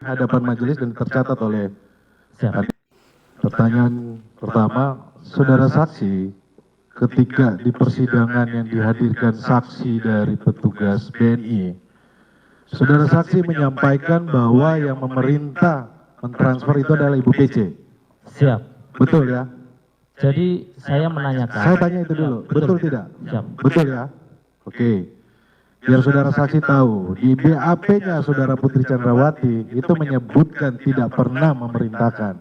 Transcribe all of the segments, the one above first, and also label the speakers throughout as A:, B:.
A: hadapan majelis dan tercatat oleh
B: Siap.
A: pertanyaan pertama, saudara saksi ketika di persidangan yang dihadirkan saksi dari petugas BNI, saudara saksi menyampaikan bahwa yang memerintah mentransfer itu adalah Ibu PC.
B: Siap.
A: Betul ya?
B: Jadi saya menanyakan.
A: Saya tanya itu dulu, betul tidak?
B: Siap.
A: Betul ya? Oke. Biar saudara saksi tahu, di BAP-nya saudara Putri Chandrawati itu menyebutkan tidak pernah memerintahkan.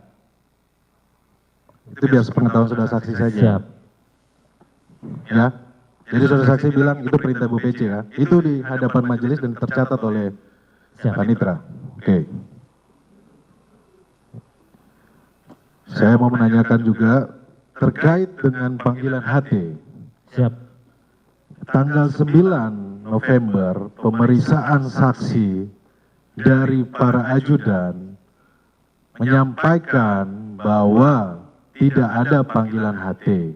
A: Itu biar sepengetahuan saudara saksi saja.
B: Siap.
A: Ya. Jadi saudara saksi bilang itu perintah Bu PC ya. Itu di hadapan majelis dan tercatat oleh
B: Siap.
A: Panitra. Oke. Saya mau menanyakan juga terkait dengan panggilan HT.
B: Siap.
A: Tanggal 9 November pemeriksaan saksi dari para ajudan menyampaikan bahwa tidak ada panggilan HT.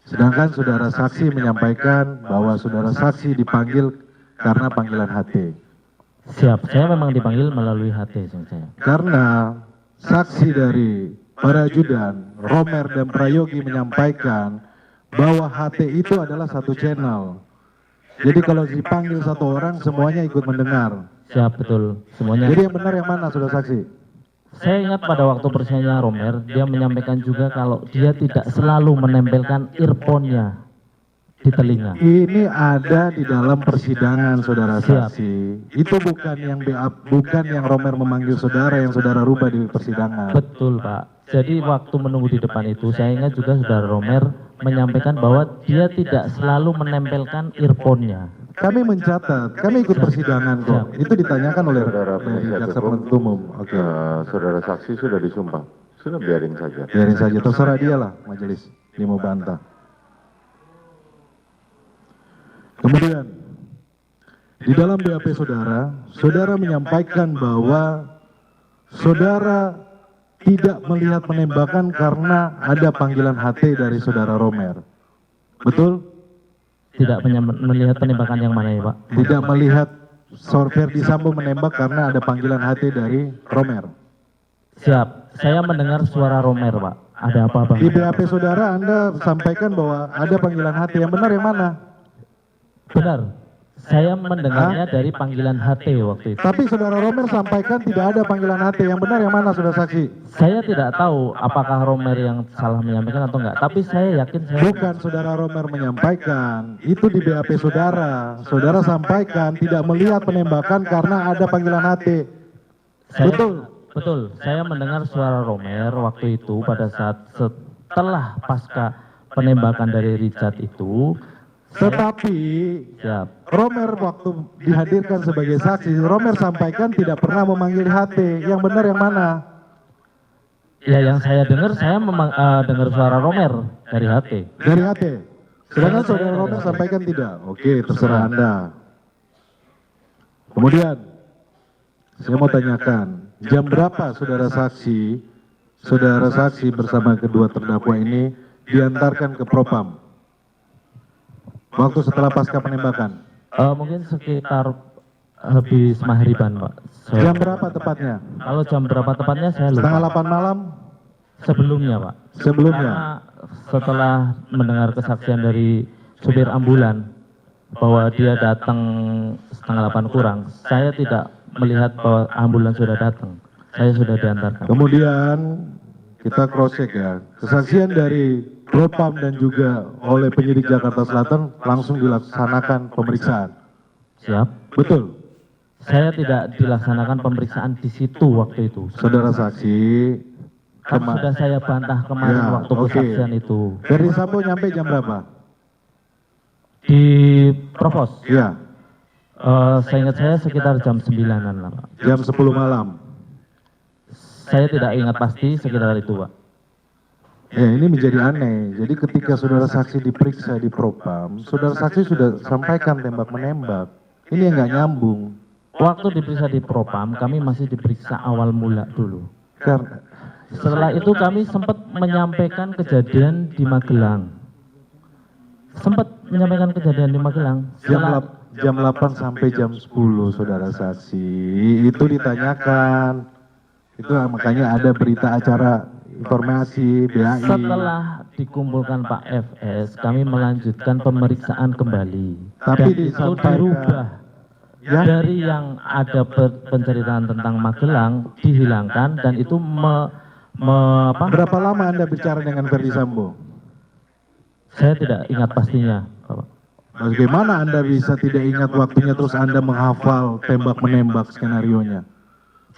A: Sedangkan saudara saksi menyampaikan bahwa saudara saksi dipanggil karena panggilan HT.
B: Siap. Saya memang dipanggil melalui HT saya.
A: Karena saksi dari para ajudan, Romer dan Prayogi menyampaikan bahwa HT itu adalah satu channel. Jadi kalau dipanggil satu orang semuanya ikut mendengar.
B: Siap, betul. Semuanya.
A: Jadi yang benar yang mana saudara saksi?
B: Saya ingat pada waktu persidangan Romer, dia menyampaikan juga kalau dia tidak selalu menempelkan earphone-nya di telinga.
A: Ini ada di dalam persidangan saudara
B: Siap.
A: saksi. Itu bukan yang bukan yang Romer memanggil saudara yang saudara rubah di persidangan.
B: Betul, Pak. Jadi waktu menunggu di depan itu, saya ingat juga saudara Romer menyampaikan bahwa dia tidak selalu menempelkan earphone-nya.
A: Kami mencatat, kami ikut persidangan kok. Itu ditanyakan oleh
C: Saudara
A: dari
C: penasihat
A: jaksa
C: hukum,
A: penuntut umum. Oke.
C: saudara saksi sudah disumpah. Sudah biarin saja.
A: Biarin saja, terserah dia lah majelis. Dia mau bantah. Kemudian, di dalam BAP saudara, saudara menyampaikan bahwa saudara tidak melihat penembakan karena ada panggilan HT dari saudara Romer. Betul?
B: Tidak melihat penembakan yang mana ya, Pak?
A: Tidak melihat Ferdi Sambo menembak karena ada panggilan HT dari Romer.
B: Siap. Saya mendengar suara Romer, Pak. Ada apa, Bang?
A: Di BAP saudara Anda sampaikan bahwa ada panggilan HT. Yang benar yang mana?
B: Benar. Saya mendengarnya dari panggilan HT waktu itu.
A: Tapi saudara Romer sampaikan tidak ada panggilan HT. Yang benar yang mana saudara saksi?
B: Saya tidak tahu apakah Romer yang salah menyampaikan atau enggak, tapi saya yakin saya...
A: Bukan saudara Romer menyampaikan, itu di BAP saudara. Saudara sampaikan tidak melihat penembakan karena ada panggilan HT. Betul.
B: Betul. Saya mendengar suara Romer waktu itu pada saat setelah pasca penembakan dari Richard itu.
A: Tetapi
B: Siap.
A: Romer waktu dihadirkan sebagai saksi, Romer sampaikan tidak pernah memanggil HT. Yang benar yang mana?
B: Ya, yang saya dengar, saya memang dengar suara Romer dari HT.
A: Dari HT. Sedangkan saudara Romer sampaikan tidak. Oke, terserah Anda. Kemudian, saya mau tanyakan, jam berapa saudara saksi bersama kedua terdakwa ini diantarkan ke Propam? Waktu setelah pasca penembakan.
B: Mungkin sekitar habis maghriban, Pak.
A: Jam berapa tepatnya?
B: Kalau jam berapa tepatnya saya lupa.
A: Setengah 8 malam?
B: Sebelumnya, Pak.
A: Sebelumnya?
B: Karena setelah mendengar kesaksian dari supir ambulan bahwa dia datang setengah 8 kurang, saya tidak melihat bahwa ambulan sudah datang. Saya sudah diantarkan.
A: Kemudian kita cross check ya. Kesaksian dari Propam dan juga oleh penyidik Jakarta Selatan langsung dilaksanakan pemeriksaan.
B: Siap.
A: Betul.
B: Saya tidak dilaksanakan pemeriksaan di situ waktu itu.
A: Saudara saksi.
B: Kan sudah saya bantah kemarin
A: Ya,
B: waktu
A: oke.
B: kesaksian itu.
A: Ferdi Sambo nyampe jam berapa?
B: Di Provos.
A: Ya,
B: Saya ingat saya sekitar jam 9-an lah, Pak.
A: jam 10 malam.
B: Saya tidak ingat pasti sekitar itu, Pak.
A: Ya, ini menjadi aneh. Jadi ketika saudara saksi diperiksa di Propam, saudara saksi sudah sampaikan tembak menembak. Ini yang nggak nyambung.
B: Waktu diperiksa di Propam, kami masih diperiksa awal mula dulu.
A: Karena
B: Setelah itu kami sempat menyampaikan kejadian di Magelang. Sempat menyampaikan kejadian di Magelang.
A: jam 8 sampai jam 10 saudara saksi. Itu ditanyakan. Itu makanya ada berita acara informasi BAI.
B: Setelah dikumpulkan Pak FS, kami melanjutkan pemeriksaan kembali.
A: Tapi
B: Dan itu
A: disampaikan-
B: dirubah.
A: Ya?
B: Dari yang ada penceritaan tentang Magelang dihilangkan dan itu
A: Berapa lama Anda bicara dengan Ferdi Sambo?
B: saya tidak ingat pastinya, Bapak.
A: Bagaimana Anda bisa tidak ingat waktunya terus Anda menghafal tembak-menembak skenarionya?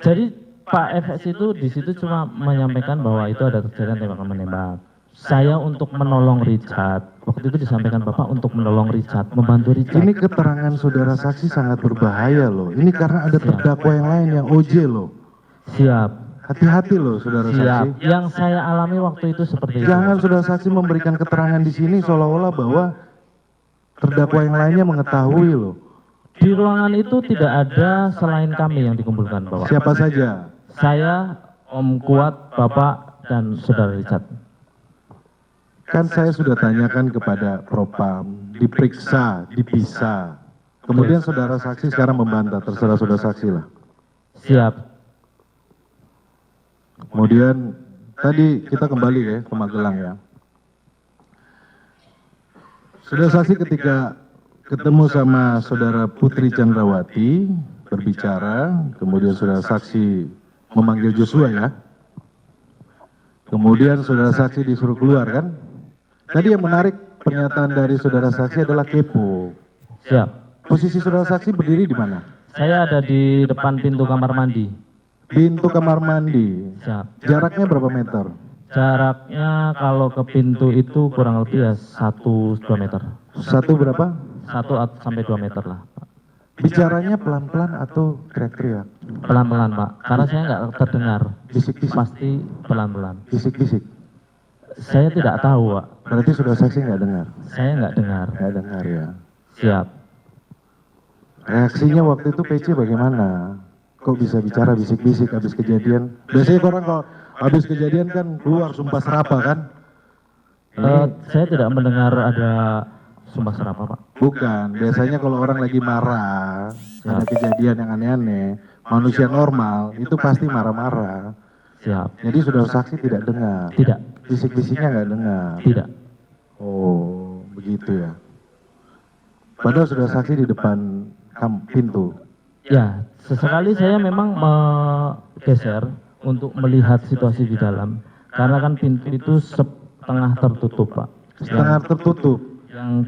B: Jadi Pak FS itu di situ cuma menyampaikan bahwa itu ada kejadian tembakan menembak. Saya untuk menolong Richard, waktu itu disampaikan Bapak untuk menolong Richard, membantu Richard.
A: Ini keterangan saudara saksi sangat berbahaya loh. Ini karena ada terdakwa yang lain yang OJ loh.
B: Siap,
A: Hati-hati loh saudara
B: siap.
A: saksi.
B: Yang saya alami waktu itu seperti itu.
A: Jangan saudara saksi memberikan keterangan di sini seolah-olah bahwa terdakwa yang lainnya mengetahui loh.
B: Di ruangan itu tidak ada selain kami yang dikumpulkan, Bapak.
A: Siapa saja?
B: Saya, Om Kuat, Bapak, dan Saudara Richard.
A: Kan saya sudah tanyakan kepada Propam, diperiksa, dipisah. Kemudian saudara saksi sekarang membantah, terserah saudara saksi lah.
B: Siap.
A: Kemudian tadi kita kembali ya ke Magelang ya. Saudara saksi ketika ketemu sama saudara Putri Chandrawati berbicara, kemudian saudara saksi memanggil Joshua ya. Kemudian saudara saksi disuruh keluar kan. Tadi yang menarik pernyataan dari saudara saksi adalah kepo.
B: Siap.
A: Posisi saudara saksi berdiri di mana?
B: Saya ada di depan pintu kamar mandi.
A: Pintu kamar mandi.
B: Siap.
A: Jaraknya berapa meter?
B: Jaraknya kalau ke pintu itu kurang lebih ya 1-2 meter.
A: Satu berapa?
B: 1 sampai 2 meter lah, Pak.
A: Bicaranya pelan-pelan atau teriak-teriak?
B: Pelan-pelan, Pak. Karena saya nggak terdengar.
A: Bisik-bisik.
B: Pasti pelan-pelan.
A: Bisik-bisik.
B: Saya tidak tahu, Pak.
A: Berarti saudara saksi nggak dengar?
B: Saya nggak dengar.
A: Nggak dengar ya.
B: Siap.
A: Reaksinya waktu itu PC bagaimana? Kok bisa bicara bisik-bisik habis kejadian? Biasanya orang kalau habis kejadian kan keluar sumpah serapah kan?
B: Saya tidak mendengar ada sumpah serapah, Pak.
A: Bukan, biasanya kalau orang lagi marah, ada kejadian yang aneh-aneh, manusia normal itu pasti marah-marah.
B: Siap.
A: Jadi saudara saksi tidak dengar?
B: Tidak.
A: Bisik-bisiknya nggak dengar?
B: Tidak.
A: Oh, begitu ya. Padahal saudara saksi di depan pintu.
B: Ya, sesekali saya memang geser untuk melihat situasi di dalam. Karena kan pintu itu setengah tertutup, Pak.
A: Setengah tertutup.
B: Yang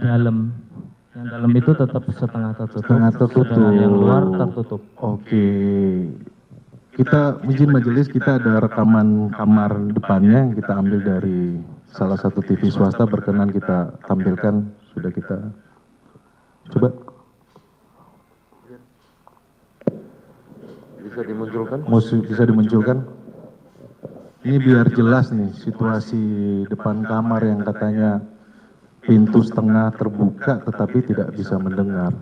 B: dalam itu tetap setengah tertutup.
A: Setengah tertutup.
B: Sedangkan yang luar tertutup.
A: Oke. Kita izin majelis, kita ada rekaman kamar depannya yang kita ambil dari salah satu TV swasta, berkenan kita tampilkan. Sudah kita coba.
C: Bisa dimunculkan?
A: Bisa dimunculkan. Ini biar jelas nih situasi depan kamar yang katanya pintu setengah terbuka tetapi tidak bisa mendengar.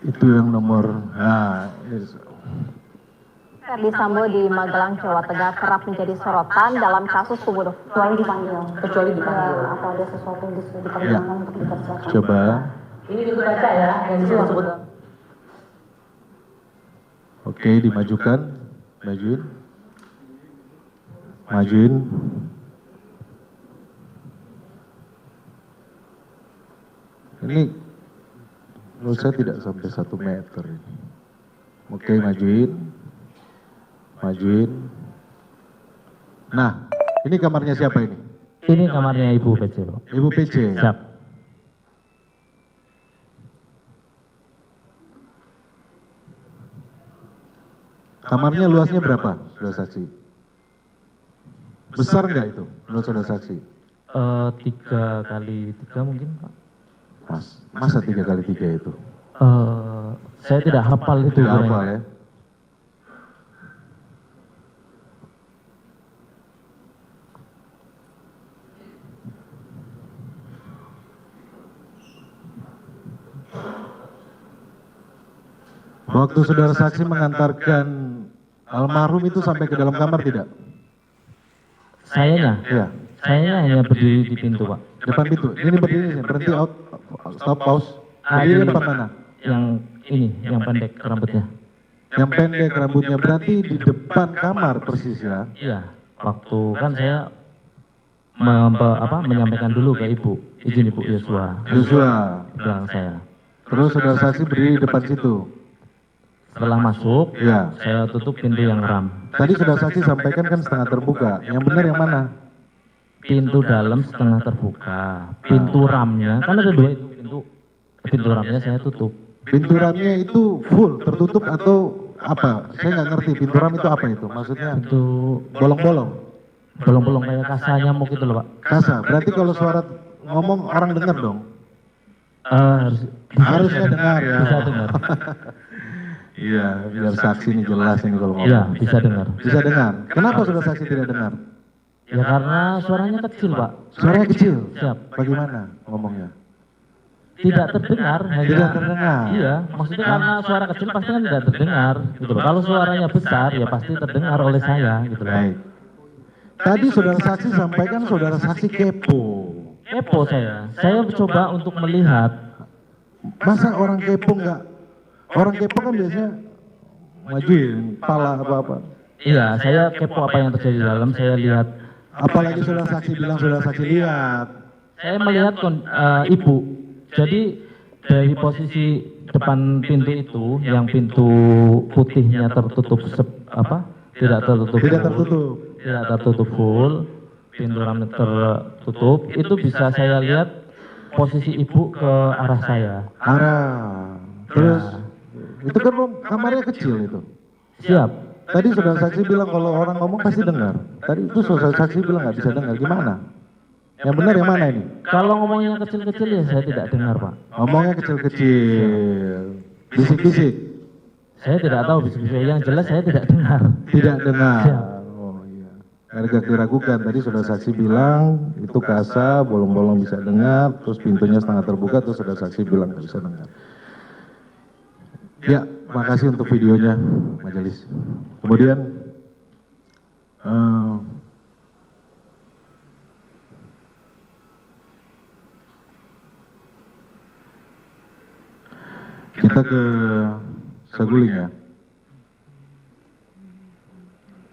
A: Itu yang nomor. Nah,
D: Ferdi Sambo di Magelang, Jawa Tengah kerap menjadi sorotan dalam kasus pembunuhan. Kecuali dipanggil. Atau ada sesuatu yang diperlukan untuk dipersiapkan.
A: coba.
D: Ini pintu kaca ya, yang disebut.
A: Oke, dimajukan. Majuin. Majuin. Ini menurut saya tidak sampai 1 meter ini. Oke, majuin. Majuin. Nah, ini kamarnya siapa ini?
B: Ini kamarnya Ibu PC, Pak.
A: Ibu PC.
B: Siap.
A: Kamarnya luasnya berapa, saudara saksi? Besar nggak itu, menurut saudara saksi?
B: 3 kali 3 mungkin, Pak.
A: Masa 3 kali 3 itu?
B: Saya tidak hafal itu.
A: Tidak
B: Bang.
A: hafal ya? Waktu saudara saksi mengantarkan almarhum itu sampai ke dalam kamar tidak?
B: Sayanya,
A: Iya,
B: sayanya hanya berdiri di pintu, Pak.
A: depan pintu. Ini berdiri sih, berhenti out, stop, pause.
B: Ah,
A: Berdiri
B: ini.
A: depan mana?
B: Yang ini, yang pendek rambutnya.
A: Yang pendek rambutnya, berarti di depan kamar persis ya?
B: Iya, waktu kan saya menyampaikan dulu ke Ibu, izin Ibu Yosua,
A: Joshua.
B: di belakang saya.
A: Terus saudara saksi berdiri di depan situ.
B: Setelah masuk,
A: Iya.
B: saya tutup pintu yang ram.
A: Tadi saudara saksi sampaikan kan setengah terbuka. Yang benar yang mana?
B: Pintu dalam setengah terbuka, pintu ramnya, kan ada dua itu pintu ramnya saya tutup.
A: Pintu ramnya itu full tertutup atau apa? Saya nggak ngerti. Pintu ram itu apa itu? Maksudnya
B: Pintu
A: bolong-bolong,
B: bolong-bolong kayak kasa nyamuk itu loh, Pak.
A: kasa. Berarti kalau suara ngomong orang dengar dong. Harusnya dengar ya.
B: Bisa dengar.
A: Iya, biar saksi ini jelas ini kalau ngomong.
B: Iya, bisa dengar.
A: Bisa dengar. Kenapa saudara saksi tidak dengar?
B: Ya karena suaranya kecil, Pak.
A: Suaranya kecil.
B: Siap.
A: Bagaimana ngomongnya?
B: Tidak terdengar, hanya
A: Tidak terdengar.
B: Iya, maksudnya karena suara kecil pasti kan tidak terdengar, gitu loh. Kalau suaranya besar ya pasti terdengar oleh saya, gitu loh.
A: Baik. Tadi saudara saksi sampaikan saudara saksi kepo.
B: Kepo saya coba untuk melihat.
A: Masa orang kepo nggak? Orang kepo kan biasanya majuin pala apa-apa.
B: Iya, saya kepo apa yang terjadi di dalam, saya lihat.
A: Apalagi saudara saksi bilang saudara saksi lihat.
B: Saya melihat ibu. Jadi dari posisi depan pintu itu, yang pintu putihnya tertutup tidak tertutup.
A: Tidak
B: full,
A: tertutup.
B: Tidak tertutup full, pintu ramnya tertutup. Itu bisa saya lihat posisi ibu ke arah saya.
A: Arah. Terus itu kan kamarnya kecil itu.
B: Siap.
A: Tadi saudara saksi bilang kalau orang ngomong pasti dengar. Tadi itu saudara saksi bilang nggak bisa dengar. Gimana? Yang benar yang mana ini?
B: Kalau ngomongnya kecil-kecil ya saya tidak dengar, Pak.
A: Ngomongnya kecil-kecil. Bisik-bisik.
B: Saya tidak tahu bisik-bisik, yang jelas saya tidak dengar.
A: Tidak dengar.
B: Siap.
A: Oh iya. Agak diragukan. Tadi saudara saksi bilang itu kasa, bolong-bolong bisa dengar, terus pintunya setengah terbuka, terus saudara saksi bilang nggak bisa dengar. Ya, makasih untuk videonya, majelis. Kemudian kita ke Saguling ya.